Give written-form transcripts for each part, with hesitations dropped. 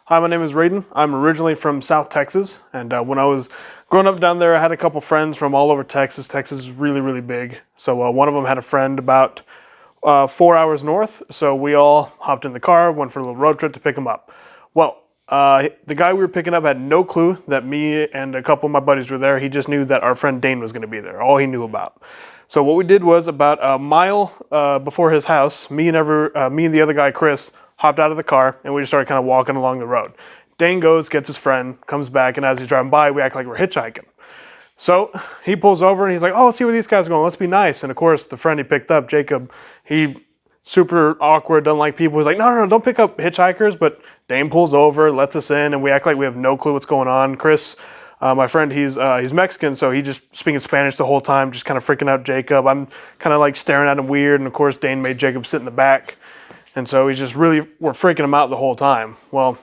Hi, my name is Raiden. I'm originally from South Texas, and when I was growing up down there, I had a couple friends from all over Texas. Texas is really, really big. So one of them had a friend about 4 hours north, so we all hopped in the car, went for a little road trip to pick him up. Well, the guy we were picking up had no clue that me and a couple of my buddies were there. He just knew that our friend Dane was going to be there, all he knew about. So what we did was about a mile before his house, me and the other guy, Chris, hopped out of the car and we just started kind of walking along the road. Dane goes, gets his friend, comes back, and as he's driving by, we act like we're hitchhiking. So he pulls over and he's like, oh, let's see where these guys are going. Let's be nice. And of course, the friend he picked up, Jacob, he super awkward, doesn't like people. He's like, no, don't pick up hitchhikers. But Dane pulls over, lets us in, and we act like we have no clue what's going on. Chris, my friend, he's Mexican, so he just speaking Spanish the whole time, just kind of freaking out Jacob. I'm kind of like staring at him weird. And of course, Dane made Jacob sit in the back. And so he's just we're freaking him out the whole time. Well,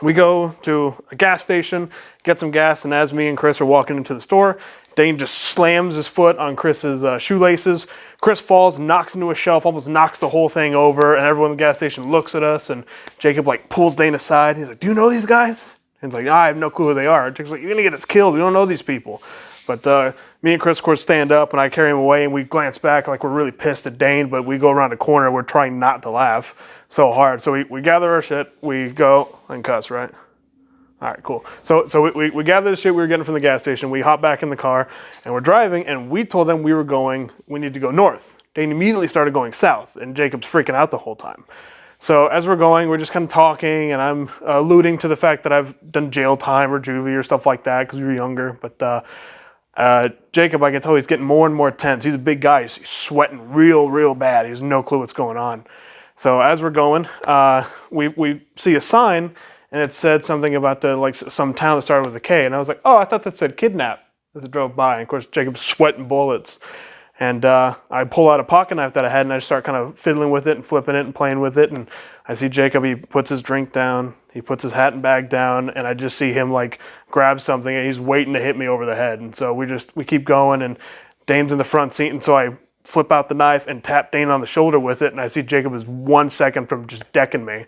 we go to a gas station, get some gas, and as me and Chris are walking into the store, Dane just slams his foot on Chris's shoelaces. Chris falls, knocks into a shelf, almost knocks the whole thing over, and everyone in the gas station looks at us, and Jacob pulls Dane aside. He's like, do you know these guys? And he's like, I have no clue who they are. Jacob's like, you're gonna get us killed. We don't know these people. But me and Chris, of course, stand up, and I carry him away, and we glance back like we're really pissed at Dane, but we go around the corner. We're trying not to laugh so hard. So we gather our shit. We go and cuss, right? All right, cool. So we gather the shit we were getting from the gas station. We hop back in the car, and we're driving, and we told them we need to go north. Dane immediately started going south, and Jacob's freaking out the whole time. So as we're going, we're just kind of talking, and I'm alluding to the fact that I've done jail time or juvie or stuff like that because we were younger. But Jacob, I can tell he's getting more and more tense. He's a big guy. He's sweating real bad. He has no clue what's going on. So as we're going, we see a sign, and it said something about some town that started with a K. And I was like, oh, I thought that said kidnap as it drove by. And of course, Jacob's sweating bullets. And I pull out a pocket knife that I had, and I start kind of fiddling with it and flipping it and playing with it. And I see Jacob, he puts his drink down, he puts his hat and bag down, and I just see him grab something, and he's waiting to hit me over the head. And so we keep going, and Dane's in the front seat, and so I flip out the knife and tap Dane on the shoulder with it, and I see Jacob is 1 second from just decking me.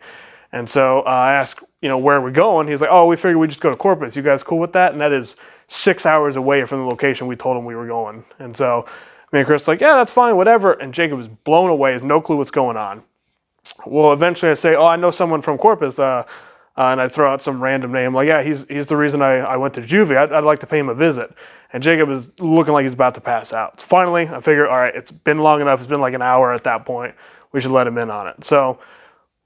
And so I ask, where are we going? He's like, oh, we figured we'd just go to Corpus. You guys cool with that? And that is 6 hours away from the location we told him we were going. And so me and Chris are like, yeah, that's fine, whatever. And Jacob is blown away, has no clue what's going on. Well, eventually I say, oh, I know someone from Corpus, and I throw out some random name. Like, yeah, he's the reason I went to juvie. I'd like to pay him a visit. And Jacob is looking like he's about to pass out. So finally, I figure, all right, it's been long enough. It's been like an hour at that point. We should let him in on it. So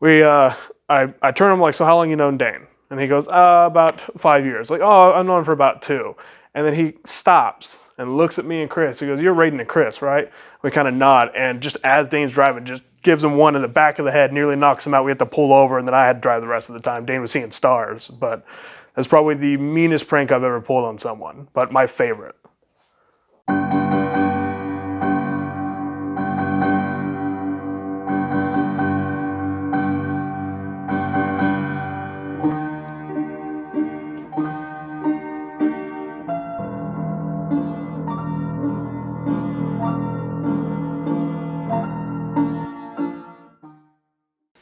I turn him so how long you known Dane? And he goes, about 5 years. Like, oh, I've known him for about 2. And then he stops and looks at me and Chris. He goes, you're Raiden and Chris, right? We kind of nod, and just as Dane's driving, just gives him one in the back of the head, nearly knocks him out. We had to pull over, and then I had to drive the rest of the time. Dane was seeing stars, but that's probably the meanest prank I've ever pulled on someone, but my favorite.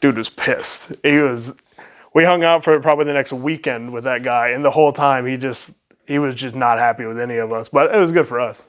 Dude was pissed. We hung out for probably the next weekend with that guy, and the whole time he was just not happy with any of us, but it was good for us.